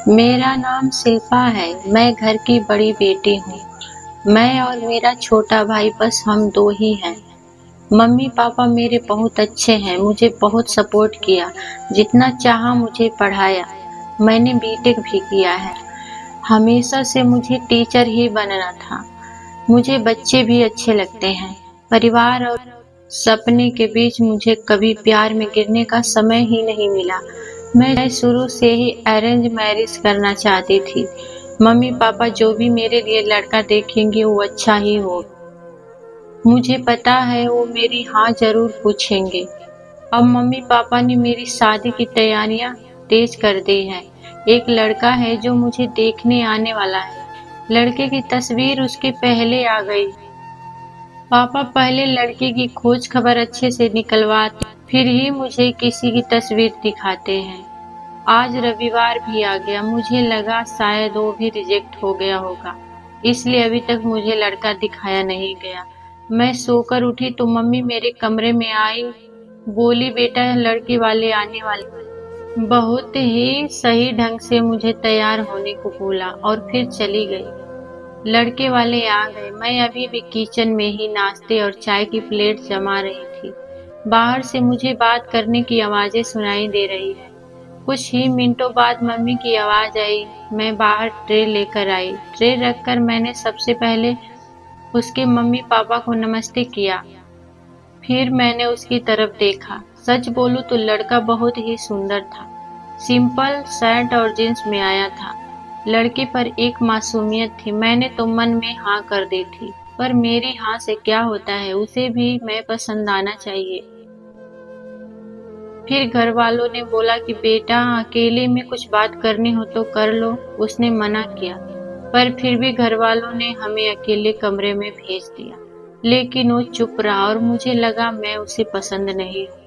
मेरा नाम शिल्पा है। मैं घर की बड़ी बेटी हूँ। मैं और मेरा छोटा भाई बस हम दो ही हैं। मम्मी पापा मेरे बहुत अच्छे हैं, मुझे बहुत सपोर्ट किया। जितना चाहा मुझे पढ़ाया। मैंने बीटेक भी किया है। हमेशा से मुझे टीचर ही बनना था। मुझे बच्चे भी अच्छे लगते हैं। परिवार और सपने के बीच मुझे कभी प्यार में गिरने का समय ही नहीं मिला। मैं शुरू से ही अरेंज मैरिज करना चाहती थी। मम्मी पापा जो भी मेरे लिए लड़का देखेंगे वो अच्छा ही हो। मुझे पता है वो मेरी हाँ जरूर पूछेंगे। अब मम्मी पापा ने मेरी शादी की तैयारियां तेज कर दी हैं। एक लड़का है जो मुझे देखने आने वाला है। लड़के की तस्वीर उसके पहले आ गई। पापा पहले लड़के की खोज खबर अच्छे से निकलवाते, फिर ही मुझे किसी की तस्वीर दिखाते हैं। आज रविवार भी आ गया। मुझे लगा शायद वो भी रिजेक्ट हो गया होगा, इसलिए अभी तक मुझे लड़का दिखाया नहीं गया। मैं सोकर उठी तो मम्मी मेरे कमरे में आई। बोली, बेटा लड़के वाले आने वाले। बहुत ही सही ढंग से मुझे तैयार होने को बोला और फिर चली गई। लड़के वाले आ गए। मैं अभी भी किचन में ही नाश्ते और चाय की प्लेट जमा रही थी। बाहर से मुझे बात करने की आवाजें सुनाई दे रही है। कुछ ही मिनटों बाद मम्मी की आवाज आई। मैं बाहर ट्रे लेकर आई। ट्रे रखकर मैंने सबसे पहले उसके मम्मी पापा को नमस्ते किया। फिर मैंने उसकी तरफ देखा। सच बोलूं तो लड़का बहुत ही सुंदर था। सिंपल शर्ट और जींस में आया था। लड़के पर एक मासूमियत थी। मैंने तो मन में हाँ कर दी थी, पर मेरी हाँ से क्या होता है, उसे भी मैं पसंद आना चाहिए। फिर घर वालों ने बोला कि बेटा अकेले में कुछ बात करनी हो तो कर लो। उसने मना किया, पर फिर भी घर वालों ने हमें अकेले कमरे में भेज दिया। लेकिन वो चुप रहा और मुझे लगा मैं उसे पसंद नहीं हूँ,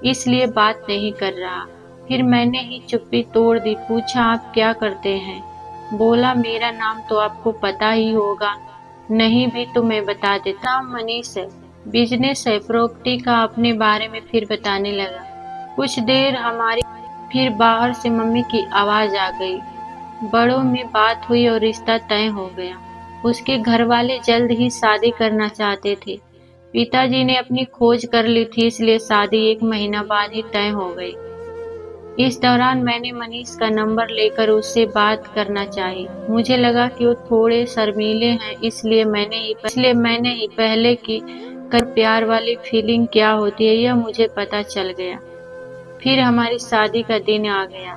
इसलिए बात नहीं कर रहा। फिर मैंने ही चुप्पी तोड़ दी। पूछा, आप क्या करते हैं? बोला, मेरा नाम तो आपको पता ही होगा। नहीं भी तो मैं बता देता। नाम मनीष है। बिजनेस है प्रॉपर्टी का। अपने बारे में फिर बताने लगा। कुछ देर हमारी, फिर बाहर से मम्मी की आवाज आ गई। बड़ों में बात हुई और रिश्ता तय हो गया। उसके घर वाले जल्द ही शादी करना चाहते थे। पिताजी ने अपनी खोज कर ली थी, इसलिए शादी 1 महीना बाद ही तय हो गई। इस दौरान मैंने मनीष का नंबर लेकर उससे बात करना चाही। मुझे लगा कि वो थोड़े शर्मीले हैं, इसलिए मैंने ही पहले की कर प्यार वाली फीलिंग क्या होती है यह मुझे पता चल गया। फिर हमारी शादी का दिन आ गया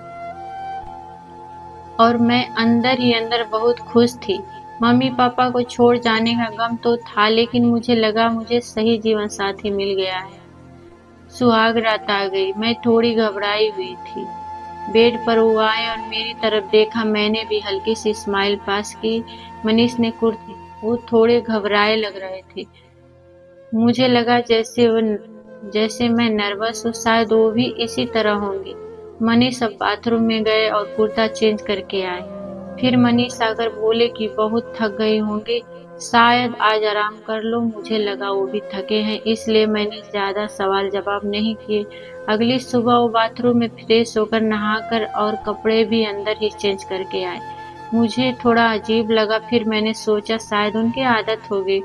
और मैं अंदर ही अंदर बहुत खुश थी। मम्मी पापा को छोड़ जाने का गम तो था, लेकिन मुझे लगा मुझे सही जीवन साथी मिल गया है। सुहाग रात आ गई। मैं थोड़ी घबराई हुई थी। बेड पर वो आए और मेरी तरफ देखा। मैंने भी हल्की सी स्माइल पास की। मनीष ने कुर्ती। वो थोड़े घबराए लग रहे थे। मुझे लगा जैसे मैं नर्वस हूँ, शायद वो भी इसी तरह होंगे। मनीष अब बाथरूम में गए और कुर्ता चेंज करके आए। फिर मनीष आकर बोले कि बहुत थक गए होंगे, शायद आज आराम कर लो। मुझे लगा वो भी थके हैं, इसलिए मैंने ज्यादा सवाल जवाब नहीं किए। अगली सुबह वो बाथरूम में फ्रेश होकर नहाकर और कपड़े भी अंदर ही चेंज करके आए। मुझे थोड़ा अजीब लगा, फिर मैंने सोचा शायद उनकी आदत होगी।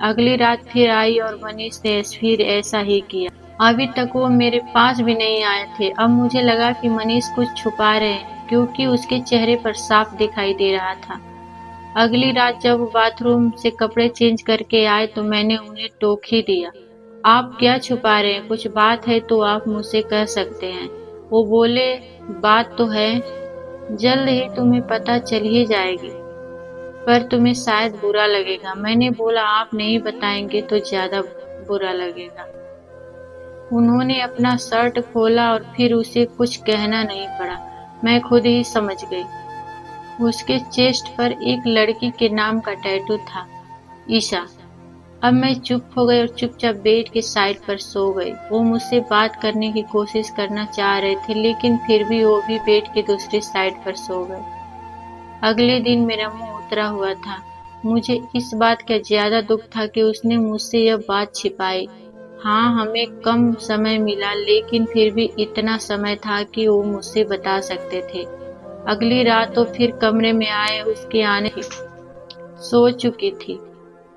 अगली रात फिर आई और मनीष ने फिर ऐसा ही किया। अभी तक वो मेरे पास भी नहीं आए थे। अब मुझे लगा कि मनीष कुछ छुपा रहे हैं, क्योंकि उसके चेहरे पर साफ दिखाई दे रहा था। अगली रात जब वो बाथरूम से कपड़े चेंज करके आए तो मैंने उन्हें टोक ही दिया। आप क्या छुपा रहे हैं? कुछ बात है तो आप मुझसे कह सकते हैं। वो बोले, बात तो है, जल्द ही तुम्हें पता चल ही जाएगी, पर तुम्हें शायद बुरा लगेगा। मैंने बोला, आप नहीं बताएंगे तो ज्यादा बुरा लगेगा। उन्होंने अपना शर्ट खोला और फिर उसे कुछ कहना नहीं पड़ा। मैं खुद ही समझ गई। उसके चेस्ट पर एक लड़की के नाम का टैटू था, ईशा। अब मैं चुप हो गई और चुपचाप बेड के साइड पर सो गई। वो मुझसे बात करने की कोशिश करना चाह रहे थे, लेकिन फिर भी वो भी बेड की दूसरी साइड पर सो गए। अगले दिन मेरा मुंह उतरा हुआ था। मुझे इस बात का ज्यादा दुख था कि उसने मुझसे यह बात छिपाई। हाँ, हमें कम समय मिला, लेकिन फिर भी इतना समय था कि वो मुझसे बता सकते थे। अगली रात तो फिर कमरे में आए उसके आने की सो चुकी थी।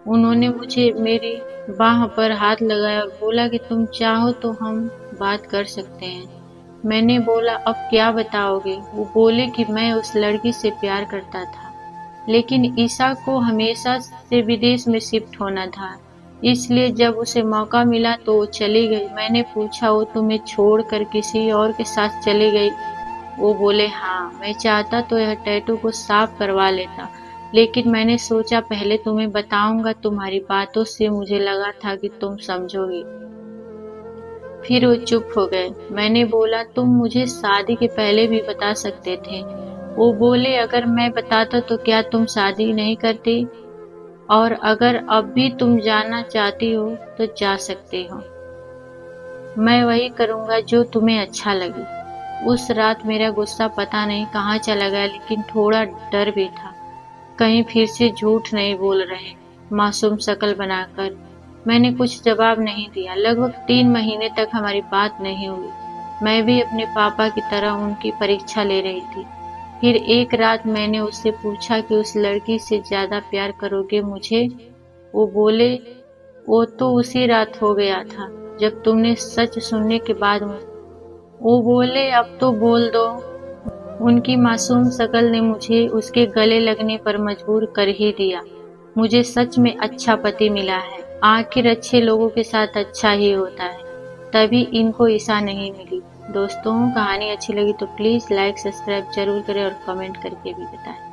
उन्होंने मुझे मेरी बाह पर हाथ लगाया और बोला कि तुम चाहो तो हम बात कर सकते हैं। मैंने बोला अब क्या बताओगे? वो बोले कि मैं उस लड़की से प्यार करता था, लेकिन ईशा को हमेशा से विदेश में शिफ्ट होना था, इसलिए जब उसे मौका मिला तो वो चली गई। मैंने पूछा वो तुम्हें छोड़कर किसी और के साथ चली गई? वो बोले हाँ, मैं चाहता तो यह टैटू को साफ करवा लेता, लेकिन मैंने सोचा पहले तुम्हें बताऊंगा। तुम्हारी बातों से मुझे लगा था कि तुम समझोगी। फिर वो चुप हो गए। मैंने बोला तुम मुझे शादी के पहले भी बता सकते थे। वो बोले अगर मैं बताता तो क्या तुम शादी नहीं करती? और अगर अब भी तुम जाना चाहती हो तो जा सकते हो। मैं वही करूंगा जो तुम्हें अच्छा लगे। उस रात मेरा गुस्सा पता नहीं कहाँ चला गया, लेकिन थोड़ा डर भी था। कहीं फिर से झूठ नहीं बोल रहे, मासूम शक्ल बनाकर। मैंने कुछ जवाब नहीं दिया। लगभग 3 महीने तक हमारी बात नहीं हुई। मैं भी अपने पापा की तरह उनकी परीक्षा ले रही थी। फिर एक रात मैंने उससे पूछा कि उस लड़की से ज्यादा प्यार करोगे मुझे? वो बोले वो तो उसी रात हो गया था जब तुमने सच सुनने के बाद वो बोले अब तो बोल दो। उनकी मासूम शक्ल ने मुझे उसके गले लगने पर मजबूर कर ही दिया। मुझे सच में अच्छा पति मिला है। आखिर अच्छे लोगों के साथ अच्छा ही होता है। तभी इनको ईशा नहीं मिली। दोस्तों, कहानी अच्छी लगी तो प्लीज लाइक सब्सक्राइब जरूर करें और कमेंट करके भी बताएं।